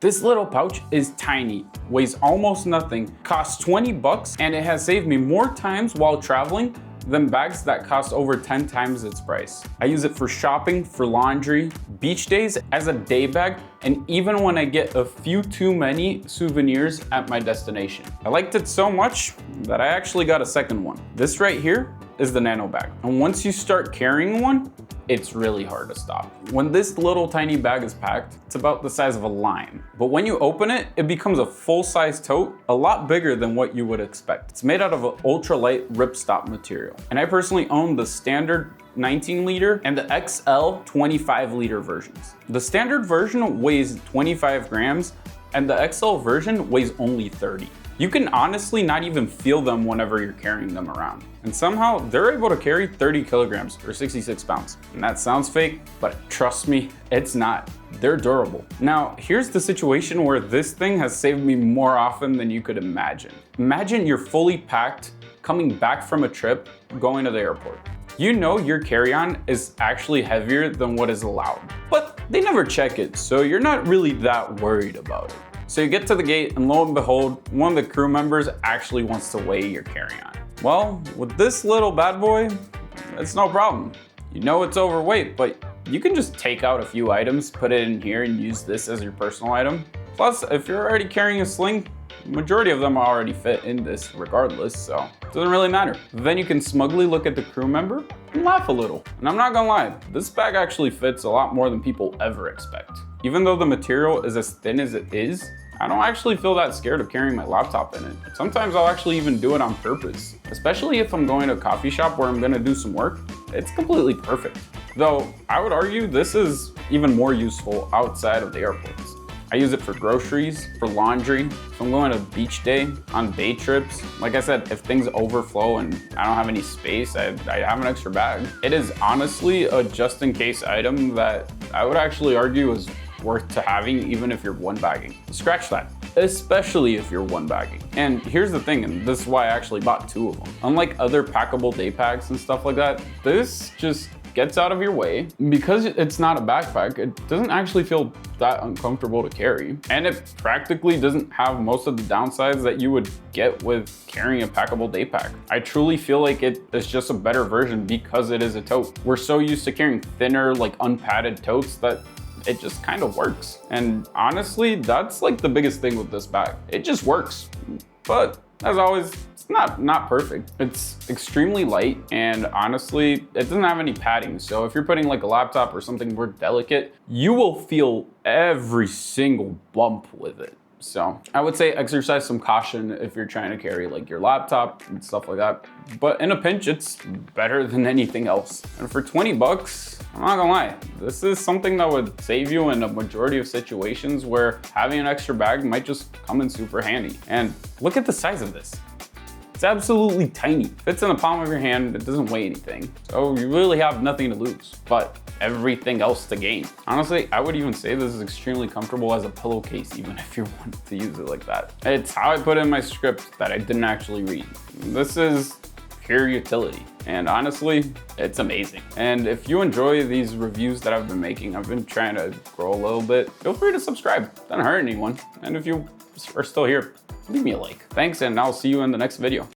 This little pouch is tiny, weighs almost nothing, costs 20 bucks, and it has saved me more times while traveling than bags that cost over 10 times its price. I use it for shopping, for laundry, beach days, as a day bag, and even when I get a few too many souvenirs at my destination. I liked it so much that I actually got a second one. This right here is the Nanobag. And once you start carrying one, it's really hard to stop. When this little tiny bag is packed, it's about the size of a lime. But when you open it, it becomes a full-size tote, a lot bigger than what you would expect. It's made out of an ultralight ripstop material. And I personally own the standard 19 liter and the XL 25 liter versions. The standard version weighs 25 grams and the XL version weighs only 30. You can honestly not even feel them whenever you're carrying them around. And somehow they're able to carry 30 kilograms or 66 pounds. And that sounds fake, but trust me, it's not. They're durable. Now, here's the situation where this thing has saved me more often than you could imagine. Imagine you're fully packed, coming back from a trip, going to the airport. You know your carry-on is actually heavier than what is allowed, but they never check it, so you're not really that worried about it. So you get to the gate and lo and behold, one of the crew members actually wants to weigh your carry-on. Well, with this little bad boy, it's no problem. You know it's overweight, but you can just take out a few items, put it in here and use this as your personal item. Plus, if you're already carrying a sling, the majority of them already fit in this regardless, so it doesn't really matter. Then you can smugly look at the crew member and laugh a little. And I'm not gonna lie, this bag actually fits a lot more than people ever expect. Even though the material is as thin as it is, I don't actually feel that scared of carrying my laptop in it. Sometimes I'll actually even do it on purpose, especially if I'm going to a coffee shop where I'm gonna do some work. It's completely perfect. Though I would argue this is even more useful outside of the airports. I use it for groceries, for laundry, if I'm going to beach day, on day trips. Like I said, if things overflow and I don't have any space, I have an extra bag. It is honestly a just-in-case item that I would actually argue is worth to having even if you're one bagging. Scratch that, especially if you're one bagging. And here's the thing, and this is why I actually bought two of them. Unlike other packable day packs and stuff like that, this just gets out of your way. Because it's not a backpack, it doesn't actually feel that uncomfortable to carry. And it practically doesn't have most of the downsides that you would get with carrying a packable day pack. I truly feel like it is just a better version because it is a tote. We're so used to carrying thinner, like unpadded totes that it just kind of works. And honestly, that's like the biggest thing with this bag. It just works. But as always, it's not perfect. It's extremely light, and honestly, it doesn't have any padding. So if you're putting like a laptop or something more delicate, you will feel every single bump with it. So I would say exercise some caution if you're trying to carry like your laptop and stuff like that. But in a pinch, it's better than anything else. And for 20 bucks, I'm not gonna lie, this is something that would save you in a majority of situations where having an extra bag might just come in super handy. And look at the size of this. It's absolutely tiny. Fits in the palm of your hand, it doesn't weigh anything. So you really have nothing to lose, but everything else to gain. Honestly, I would even say this is extremely comfortable as a pillowcase, even if you want to use it like that. It's how I put in my script that I didn't actually read. This is pure utility. And honestly, it's amazing. And if you enjoy these reviews that I've been making, I've been trying to grow a little bit, feel free to subscribe. Doesn't hurt anyone. And if you are still here, leave me a like. Thanks, and I'll see you in the next video.